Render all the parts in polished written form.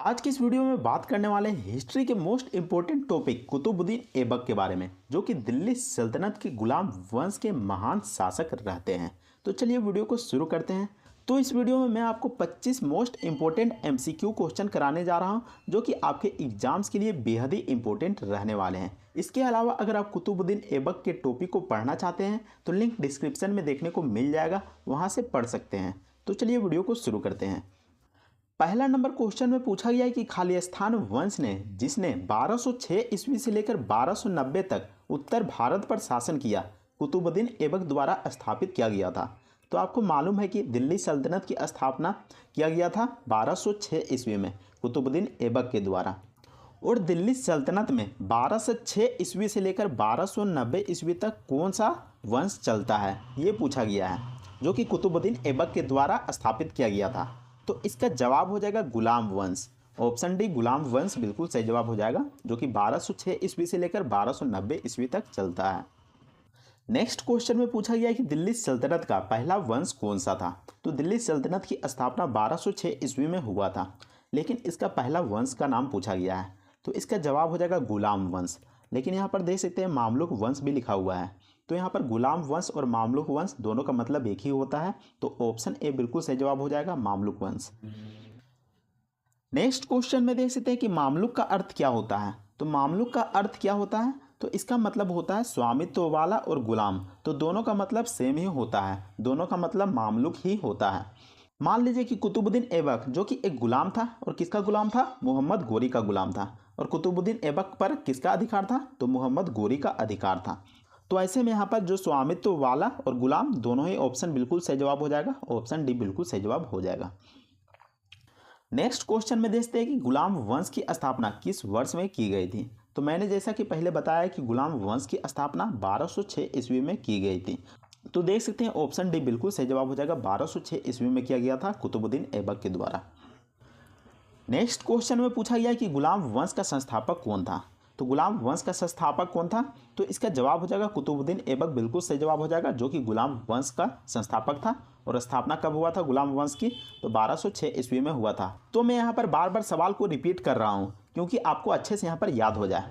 आज की इस वीडियो में बात करने वाले हैं हिस्ट्री के most important topic Qutubuddin Aibak के बारे में, जो कि दिल्ली सल्तनत के गुलाम वंश के महान शासक रहते हैं। तो चलिए वीडियो को शुरू करते हैं। तो इस वीडियो में मैं आपको 25 मोस्ट इंपोर्टेंट एमसीक्यू क्वेश्चन कराने जा रहा हूं, जो कि आपके एग्जाम्स के लिए बेहद ही इंपॉर्टेंट रहने वाले हैं। इसके अलावा अगर आप कुतुबुद्दीन ऐबक के टॉपिक को पढ़ना चाहते हैं तो लिंक डिस्क्रिप्शन में देखने को मिल जाएगा, वहाँ से पढ़ सकते हैं। तो चलिए वीडियो को शुरू करते हैं। पहला नंबर क्वेश्चन में पूछा गया है कि खालिस्तान वंश ने, जिसने 1206 ईस्वी से लेकर 1290 तक उत्तर भारत पर शासन किया, कुतुबुद्दीन ऐबक द्वारा स्थापित किया गया था। तो आपको मालूम है कि दिल्ली सल्तनत की स्थापना किया गया था 1206 ईस्वी में कुतुबुद्दीन ऐबक के द्वारा। और दिल्ली सल्तनत में 1206 ईस्वी से लेकर 1290 ईस्वी तक कौन सा वंश चलता है, ये पूछा गया है, जो कि कुतुबुद्दीन ऐबक के द्वारा स्थापित किया गया था। तो इसका जवाब हो जाएगा गुलाम वंश। ऑप्शन डी गुलाम वंश बिल्कुल सही जवाब हो जाएगा, जो कि 1206 ईस्वी से लेकर 1290 ईस्वी तक चलता है। नेक्स्ट क्वेश्चन में पूछा गया है कि दिल्ली सल्तनत का पहला वंश कौन सा था। तो दिल्ली सल्तनत की स्थापना 1206 ईस्वी में हुआ था, लेकिन इसका पहला वंश का नाम पूछा गया है। तो इसका जवाब हो जाएगा गुलाम वंश। लेकिन यहाँ पर देख सकते हैं मामलुक वंश भी लिखा हुआ है। तो यहाँ पर गुलाम वंश और मामलुक वंश दोनों का मतलब एक ही होता है। तो ऑप्शन ए बिल्कुल सही जवाब हो जाएगा, मामलुक वंश। नेक्स्ट क्वेश्चन में देख सकते हैं कि मामलुक का अर्थ क्या होता है। तो मामलुक का अर्थ क्या होता है, तो इसका मतलब होता है स्वामित्व वाला और गुलाम। तो दोनों का मतलब सेम ही होता है, दोनों का मतलब मामलुक ही होता है। मान लीजिए कि कुतुबुद्दीन ऐबक जो कि एक गुलाम था, और किसका गुलाम था, मोहम्मद गोरी का गुलाम था। और कुतुबुद्दीन ऐबक पर किसका अधिकार था, तो मोहम्मद गोरी का अधिकार था। तो ऐसे में यहाँ पर जो स्वामित्व वाला और गुलाम दोनों ही ऑप्शन बिल्कुल सही जवाब हो जाएगा, ऑप्शन डी बिल्कुल सही जवाब हो जाएगा। नेक्स्ट क्वेश्चन में देखते हैं कि गुलाम वंश की स्थापना किस वर्ष में की गई थी। तो मैंने जैसा कि पहले बताया कि गुलाम वंश की स्थापना 1206 ईस्वी में की गई थी। तो देख सकते हैं ऑप्शन डी बिल्कुल सही जवाब हो जाएगा, 1206 ईस्वी में किया गया था कुतुबुद्दीन ऐबक के द्वारा। नेक्स्ट क्वेश्चन में पूछा गया कि गुलाम वंश का संस्थापक कौन था। तो गुलाम वंश का संस्थापक कौन था, तो इसका जवाब हो जाएगा कुतुबुद्दीन ऐबक बिल्कुल सही जवाब हो जाएगा, जो कि गुलाम वंश का संस्थापक था। और स्थापना कब हुआ था गुलाम वंश की, तो 1206 ईस्वी में हुआ था। तो मैं यहाँ पर बार बार सवाल को रिपीट कर रहा हूँ क्योंकि आपको अच्छे से यहाँ पर याद हो जाए।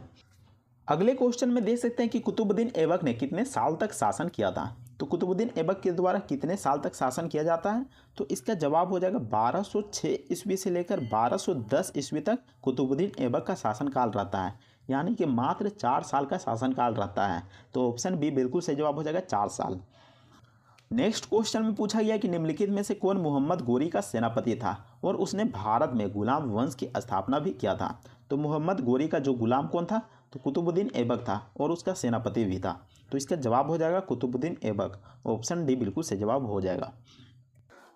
अगले क्वेश्चन में देख सकते हैं कि कुतुबुद्दीन ऐबक ने कितने साल तक शासन किया था। तो कुतुबुद्दीन ऐबक के द्वारा कितने साल तक शासन किया जाता है, तो इसका जवाब हो जाएगा 1206 ईस्वी से लेकर 1210 ईस्वी तक कुतुबुद्दीन ऐबक का शासनकाल रहता है, यानी कि मात्र 4 साल का शासनकाल रहता है। तो ऑप्शन बी बिल्कुल सही जवाब हो जाएगा, 4 साल। नेक्स्ट क्वेश्चन में पूछा गया कि निम्नलिखित में से कौन मोहम्मद गोरी का सेनापति था और उसने भारत में गुलाम वंश की स्थापना भी किया था। तो मोहम्मद गोरी का जो गुलाम कौन था, तो कुतुबुद्दीन ऐबक था, और उसका सेनापति भी था। तो इसका जवाब हो जाएगा कुतुबुद्दीन ऐबक, ऑप्शन डी बिल्कुल सही जवाब हो जाएगा।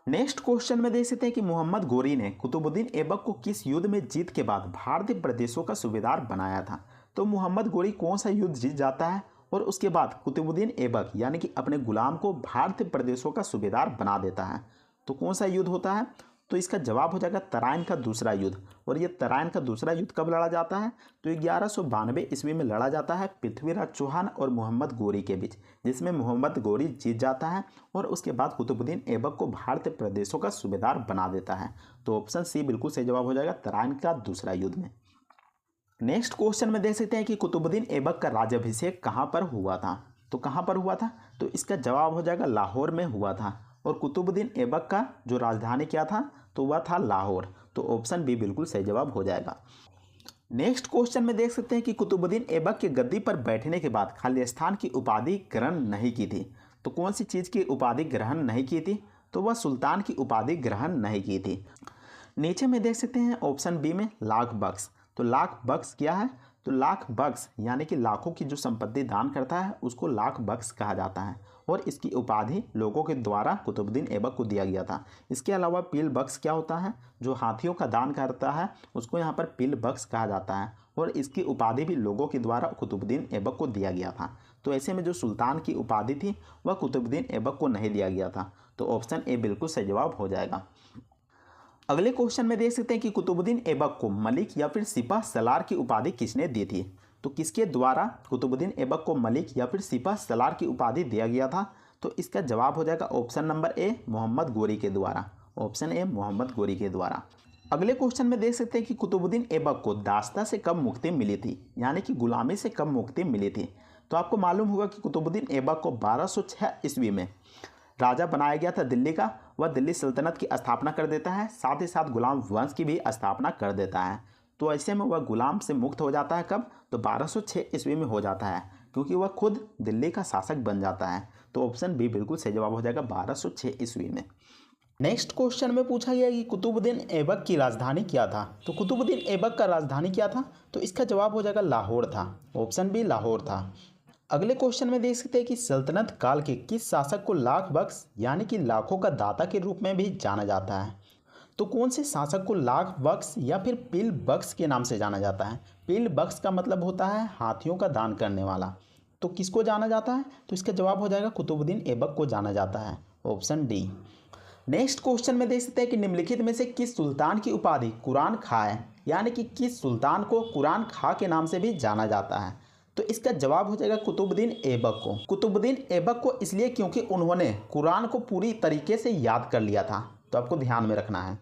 नेक्स्ट क्वेश्चन में देख सकते हैं कि मोहम्मद गोरी ने कुतुबुद्दीन ऐबक को किस युद्ध में जीत के बाद भारतीय प्रदेशों का सूबेदार बनाया था। तो मोहम्मद गोरी कौन सा युद्ध जीत जाता है और उसके बाद कुतुबुद्दीन ऐबक यानी कि अपने गुलाम को भारतीय प्रदेशों का सूबेदार बना देता है। तो कौन सा युद्ध होता है, तो इसका जवाब हो जाएगा तराइन का दूसरा युद्ध। और ये तराइन का दूसरा युद्ध कब लड़ा जाता है, तो 1192 ईस्वी में लड़ा जाता है पृथ्वीराज चौहान और मोहम्मद गोरी के बीच, जिसमें मोहम्मद गोरी जीत जाता है और उसके बाद कुतुबुद्दीन ऐबक को भारतीय प्रदेशों का सूबेदार बना देता है। तो ऑप्शन सी बिल्कुल सही जवाब हो जाएगा, तराइन का दूसरा युद्ध में। नेक्स्ट क्वेश्चन में देख सकते हैं कि कुतुबुद्दीन ऐबक का राज्याभिषेक कहाँ पर हुआ था। तो कहाँ पर हुआ था, तो इसका जवाब हो जाएगा लाहौर में हुआ था। और कुतुबुद्दीन ऐबक का जो राजधानी क्या था, तो वह था लाहौर। तो ऑप्शन बी बिल्कुल सही जवाब हो जाएगा। नेक्स्ट क्वेश्चन में देख सकते हैं कि कुतुबुद्दीन ऐबक के गद्दी पर बैठने के बाद खालिस्तान की उपाधि ग्रहण नहीं की थी। तो कौन सी चीज़ की उपाधि ग्रहण नहीं की थी, तो वह सुल्तान की उपाधि ग्रहण नहीं की थी। नीचे में देख सकते हैं ऑप्शन बी में लाख बख्श। तो लाख बख्श क्या है, तो लाख बख्श यानी कि लाखों की जो संपत्ति दान करता है उसको लाख बख्श कहा जाता है, और इसकी उपाधि लोगों के द्वारा कुतुबुद्दीन ऐबक को दिया गया था। इसके अलावा पील बख्श क्या होता है, जो हाथियों का दान करता है उसको यहाँ पर पील बख्श कहा जाता है, और इसकी उपाधि भी लोगों के द्वारा कुतुबुद्दीन ऐबक को दिया गया था। तो ऐसे में जो सुल्तान की उपाधि थी वह कुतुबुद्दीन ऐबक को नहीं दिया गया था। तो ऑप्शन ए बिल्कुल सही जवाब हो जाएगा। अगले क्वेश्चन में देख सकते हैं कि कुतुबुद्दीन ऐबक को मलिक या फिर सिपह सलार की उपाधि किसने दी थी। तो किसके द्वारा कुतुबुद्दीन ऐबक को मलिक या फिर सिपह सलार की उपाधि दिया गया था, तो इसका जवाब हो जाएगा option number A Mohammad Ghori के द्वारा, ऑप्शन ए मोहम्मद गोरी के द्वारा। अगले क्वेश्चन में देख सकते हैं कि कुतुबुद्दीन ऐबक को दास्ता से कब मुक्ति मिली थी, यानी कि गुलामी से कब मुक्ति मिली थी। तो आपको मालूम होगा कि कुतुबुद्दीन ऐबक को 1206 ईस्वी में राजा बनाया गया था दिल्ली का। वह दिल्ली सल्तनत की स्थापना कर देता है, साथ ही साथ गुलाम वंश की भी स्थापना कर देता है। तो ऐसे में वह गुलाम से मुक्त हो जाता है कब, तो 1206 ईस्वी में हो जाता है, क्योंकि वह खुद दिल्ली का शासक बन जाता है। तो ऑप्शन बी बिल्कुल सही जवाब हो जाएगा 1206 ईस्वी में। नेक्स्ट क्वेश्चन में पूछा गया कि कुतुबुद्दीन ऐबक की राजधानी क्या था। तो कुतुबुद्दीन ऐबक का राजधानी क्या था, तो इसका जवाब हो जाएगा लाहौर था। ऑप्शन बी लाहौर था। अगले क्वेश्चन में देख सकते हैं कि सल्तनत काल के किस शासक को लाख बख्श यानी कि लाखों का दाता के रूप में भी जाना जाता है। तो कौन से शासक को लाख बख्श या फिर पील बख्श के नाम से जाना जाता है। पील बख्श का मतलब होता है हाथियों का दान करने वाला। तो किसको जाना जाता है, तो इसका जवाब हो जाएगा कुतुबुद्दीन ऐबक को जाना जाता है। Option D. नेक्स्ट क्वेश्चन में देख सकते हैं कि निम्नलिखित में से किस सुल्तान की उपाधि कुरान खां है, यानी कि किस सुल्तान को कुरान खां के नाम से भी जाना जाता है। तो इसका जवाब हो जाएगा कुतुबुद्दीन ऐबक को। कुतुबुद्दीन ऐबक को इसलिए क्योंकि उन्होंने कुरान को पूरी तरीके से याद कर लिया था। तो आपको ध्यान में रखना है।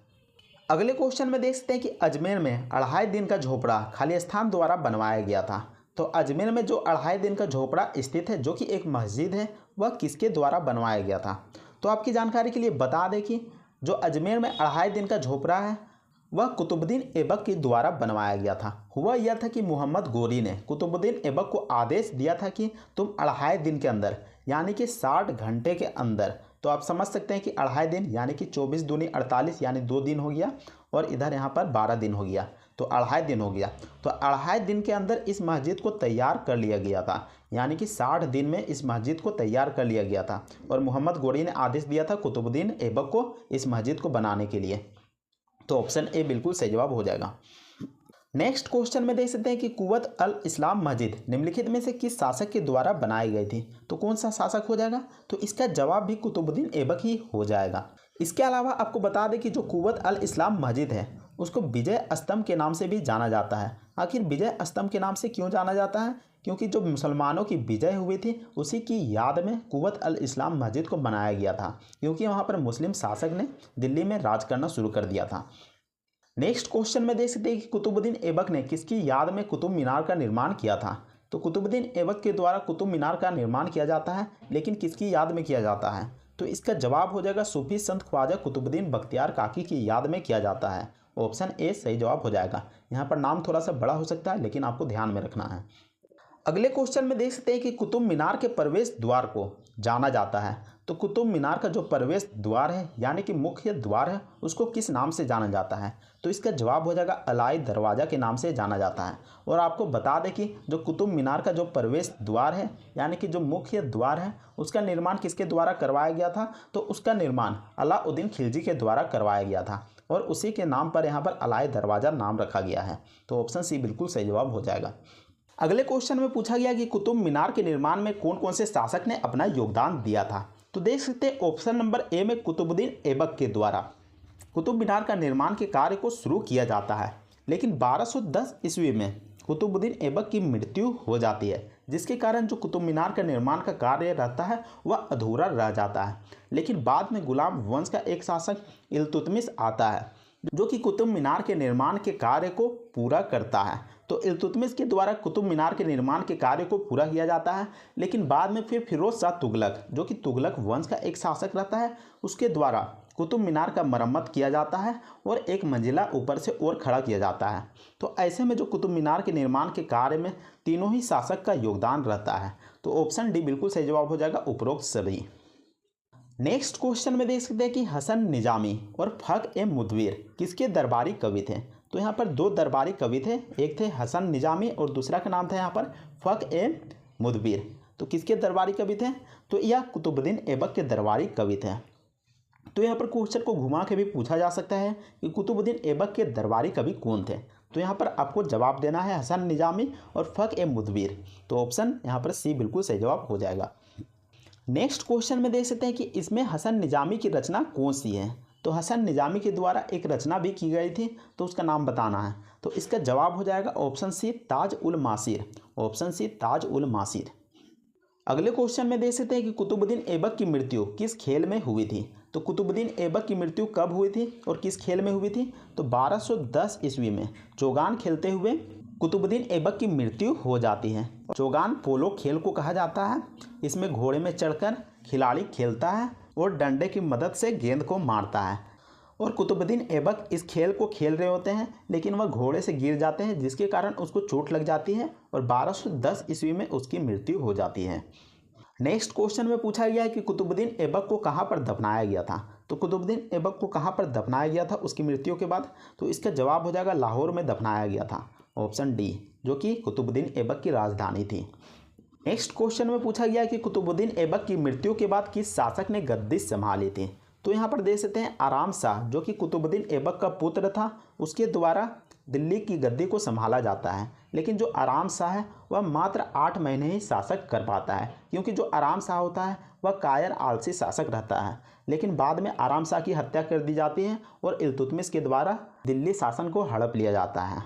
अगले क्वेश्चन में देख सकते हैं कि अजमेर में 2.5 दिन का झोपड़ा खालिस्तान द्वारा बनवाया गया था। तो अजमेर में जो 2.5 दिन का झोपड़ा स्थित है, जो कि एक मस्जिद है, वह किसके द्वारा बनवाया गया था। तो आपकी जानकारी के लिए बता दें कि जो अजमेर में 2.5 दिन का झोपड़ा है, वह कुतुबुद्दीन ऐबक के द्वारा बनवाया गया था। हुआ यह था कि मोहम्मद गोरी ने कुतुबुद्दीन ऐबक को आदेश दिया था कि तुम 2.5 दिन के अंदर यानी कि 60 घंटे के अंदर, तो आप समझ सकते हैं कि 2.5 दिन यानी कि 24 दूनी 48 यानी 2 दिन हो गया, और इधर यहाँ पर 12 दिन हो गया, तो 2.5 दिन हो गया। तो 2.5 दिन के अंदर इस मस्जिद को तैयार कर लिया गया था, यानी कि 60 दिन में इस मस्जिद को तैयार कर लिया गया था। और मोहम्मद गोरी ने आदेश दिया था कुतुबुद्दीन ऐबक को इस मस्जिद को बनाने के लिए। तो ऑप्शन ए बिल्कुल सही जवाब हो जाएगा। नेक्स्ट क्वेश्चन में देख सकते हैं कि कुव्वत अल इस्लाम मस्जिद निम्नलिखित में से किस शासक के द्वारा बनाई गई थी। तो कौन सा शासक हो जाएगा, तो इसका जवाब भी कुतुबुद्दीन ऐबक ही हो जाएगा। इसके अलावा आपको बता दें कि जो कुव्वत अल इस्लाम मस्जिद है, उसको विजय स्तंभ के नाम से भी जाना जाता है। आखिर विजय स्तंभ के नाम से क्यों जाना जाता है, क्योंकि जो मुसलमानों की विजय हुई थी उसी की याद में कुव्वत अल इस्लाम मस्जिद को बनाया गया था, क्योंकि वहाँ पर मुस्लिम शासक ने दिल्ली में राज करना शुरू कर दिया था। नेक्स्ट क्वेश्चन में देख सकते हैं कि कुतुबुद्दीन ऐबक ने किसकी याद में कुतुब मीनार का निर्माण किया था। तो कुतुबुद्दीन ऐबक के द्वारा कुतुब मीनार का निर्माण किया जाता है, लेकिन किसकी याद में किया जाता है। तो इसका जवाब हो जाएगा सूफी संत ख्वाजा कुतुबुद्दीन बख्तियार काकी की याद में किया जाता है। ऑप्शन ए सही जवाब हो जाएगा। यहाँ पर नाम थोड़ा सा बड़ा हो सकता है, लेकिन आपको ध्यान में रखना है। अगले क्वेश्चन में देख सकते हैं कि कुतुब मीनार के प्रवेश द्वार को जाना जाता है। तो कुतुब मीनार का जो प्रवेश द्वार है, यानी कि मुख्य द्वार है, उसको किस नाम से जाना जाता है। तो इसका जवाब हो जाएगा अलाई दरवाज़ा के नाम से जाना जाता है। और आपको बता दें कि जो कुतुब मीनार का जो प्रवेश द्वार है, यानी कि जो मुख्य द्वार है, उसका निर्माण किसके द्वारा करवाया गया था। तो उसका निर्माण अलाउद्दीन खिलजी के द्वारा करवाया गया था, और उसी के नाम पर यहाँ पर अलाई दरवाज़ा नाम रखा गया है। तो ऑप्शन सी बिल्कुल सही जवाब हो जाएगा। अगले क्वेश्चन में पूछा गया कि कुतुब मीनार के निर्माण में कौन कौन से शासक ने अपना योगदान दिया था। तो देख सकते हैं ऑप्शन नंबर ए में कुतुबुद्दीन ऐबक के द्वारा कुतुब मीनार का निर्माण के कार्य को शुरू किया जाता है, लेकिन 1210 ईस्वी में कुतुबुद्दीन ऐबक की मृत्यु हो जाती है, जिसके कारण जो कुतुब मीनार का निर्माण का कार्य रहता है वह अधूरा रह जाता है। लेकिन बाद में गुलाम वंश का एक शासक इल्तुतमिश आता है, जो कि कुतुब मीनार के निर्माण के कार्य को पूरा करता है। तो इल्तुतमिश के द्वारा कुतुब मीनार के निर्माण के कार्य को पूरा किया जाता है, लेकिन बाद में फिर फिरोज शाह तुगलक, जो कि तुगलक वंश का एक शासक रहता है, उसके द्वारा कुतुब मीनार का मरम्मत किया जाता है और एक मंजिला ऊपर से और खड़ा किया जाता है। तो ऐसे में जो कुतुब मीनार के निर्माण के कार्य में तीनों ही शासक का योगदान रहता है। तो ऑप्शन डी बिल्कुल सही जवाब हो जाएगा, उपरोक्त सभी। नेक्स्ट क्वेश्चन में देख सकते हैं कि हसन निजामी और फख ए मुदव्विर किसके दरबारी कवि थे। तो यहाँ पर दो दरबारी कवि थे, एक थे हसन निजामी और दूसरा का नाम था यहाँ पर फख ए मुदव्विर। तो किसके दरबारी कवि थे, तो यह कुतुबुद्दीन ऐबक के दरबारी कवि थे। तो यहाँ पर क्वेश्चन को घुमा के भी पूछा जा सकता है कि कुतुबुद्दीन ऐबक के दरबारी कवि कौन थे। तो यहाँ पर आपको जवाब देना है हसन निजामी और फख ए मुदव्विर। तो ऑप्शन यहाँ पर सी बिल्कुल सही जवाब हो जाएगा। नेक्स्ट क्वेश्चन में देख सकते हैं कि इसमें हसन निजामी की रचना कौन सी है। तो हसन निजामी के द्वारा एक रचना भी की गई थी, तो उसका नाम बताना है। तो इसका जवाब हो जाएगा option C Taj ul Maasir. Option C Taj ul Maasir. अगले क्वेश्चन में देख सकते हैं कि कुतुबुद्दीन ऐबक की मृत्यु किस खेल में हुई थी। तो कुतुबुद्दीन ऐबक की मृत्यु कब हुई थी और किस खेल में हुई थी? तो 1210 ईस्वी में चौगान खेलते हुए कुतुबुद्दीन ऐबक की मृत्यु हो जाती है। चौगान पोलो खेल को कहा जाता है। इसमें घोड़े में चढ़कर खिलाड़ी खेलता है और डंडे की मदद से गेंद को मारता है। और कुतुबुद्दीन ऐबक इस खेल को खेल रहे होते हैं, लेकिन वह घोड़े से गिर जाते हैं, जिसके कारण उसको चोट लग जाती है और 1210 ईस्वी में उसकी मृत्यु हो जाती है। नेक्स्ट क्वेश्चन में पूछा गया है कि कुतुबुद्दीन ऐबक को कहाँ पर दफनाया गया था। तो कुतुबुद्दीन ऐबक को कहाँ पर दफनाया गया था उसकी मृत्यु के बाद? तो इसका जवाब हो जाएगा लाहौर में दफनाया गया था, ऑप्शन डी, जो कि कुतुबुद्दीन ऐबक की राजधानी थी। नेक्स्ट क्वेश्चन में पूछा गया कि कुतुबुद्दीन ऐबक की मृत्यु के बाद किस शासक ने गद्दी संभाली थी। तो यहाँ पर देख सकते हैं आराम शाह, जो कि कुतुबुद्दीन ऐबक का पुत्र था, उसके द्वारा दिल्ली की गद्दी को संभाला जाता है। लेकिन जो आराम शाह है वह मात्र 8 महीने ही शासक कर पाता है, क्योंकि जो आराम शाह होता है वह कायर आलसी शासक रहता है। लेकिन बाद में आराम शाह की हत्या कर दी जाती है और इल्तुतमिश के द्वारा दिल्ली शासन को हड़प लिया जाता है।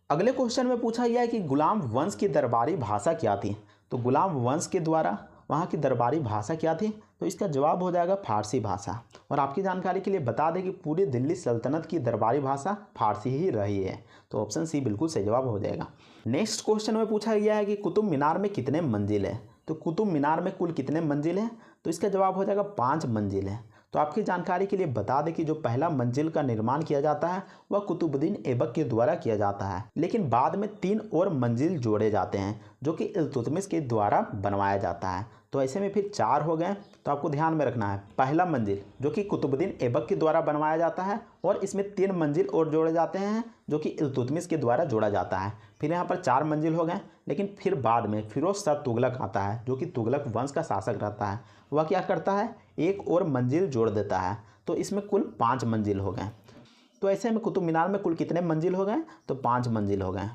अगले क्वेश्चन में पूछा गया है कि गुलाम वंश की दरबारी भाषा क्या थी। तो गुलाम वंश के द्वारा वहाँ की दरबारी भाषा क्या थी? तो इसका जवाब हो जाएगा फारसी भाषा। और आपकी जानकारी के लिए बता दें कि पूरी दिल्ली सल्तनत की दरबारी भाषा फारसी ही रही है। तो ऑप्शन सी बिल्कुल सही जवाब हो जाएगा। नेक्स्ट क्वेश्चन में पूछा गया है कि कुतुब मीनार में कितने मंजिल है। तो कुतुब मीनार में कुल कितने मंजिल हैं? तो इसका जवाब हो जाएगा 5 मंजिल है। तो आपकी जानकारी के लिए बता दें कि जो पहला मंजिल का निर्माण किया जाता है वह कुतुबुद्दीन ऐबक के द्वारा किया जाता है, लेकिन बाद में 3 और मंजिल जोड़े जाते हैं जो कि इल्तुतमिश के द्वारा बनवाया जाता है। तो ऐसे में फिर 4 हो गए। तो आपको ध्यान में रखना है, पहला मंजिल जो कि कुतुबुद्दीन ऐबक के द्वारा बनवाया जाता है और इसमें 3 मंजिल और जोड़े जाते हैं जो कि इल्तुतमिश के द्वारा जोड़ा जाता है। फिर यहाँ पर 4 मंजिल हो गए। लेकिन फिर बाद में फिरोज शाह तुगलक आता है, जो कि तुगलक वंश का शासक रहता है। वह क्या करता है, एक और मंजिल जोड़ देता है। तो इसमें कुल 5 मंजिल हो गए। तो ऐसे में कुतुब मीनार में कुल कितने मंजिल हो गए? तो 5 मंजिल हो गए।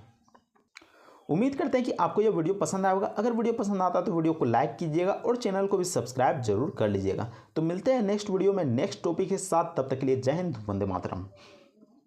उम्मीद करते हैं कि आपको यह वीडियो पसंद आएगा। अगर वीडियो पसंद आता है तो वीडियो को लाइक कीजिएगा और चैनल को भी सब्सक्राइब जरूर कर लीजिएगा। तो मिलते हैं नेक्स्ट वीडियो में नेक्स्ट टॉपिक के साथ। तब तक के लिए जय हिंद, वंदे मातरम।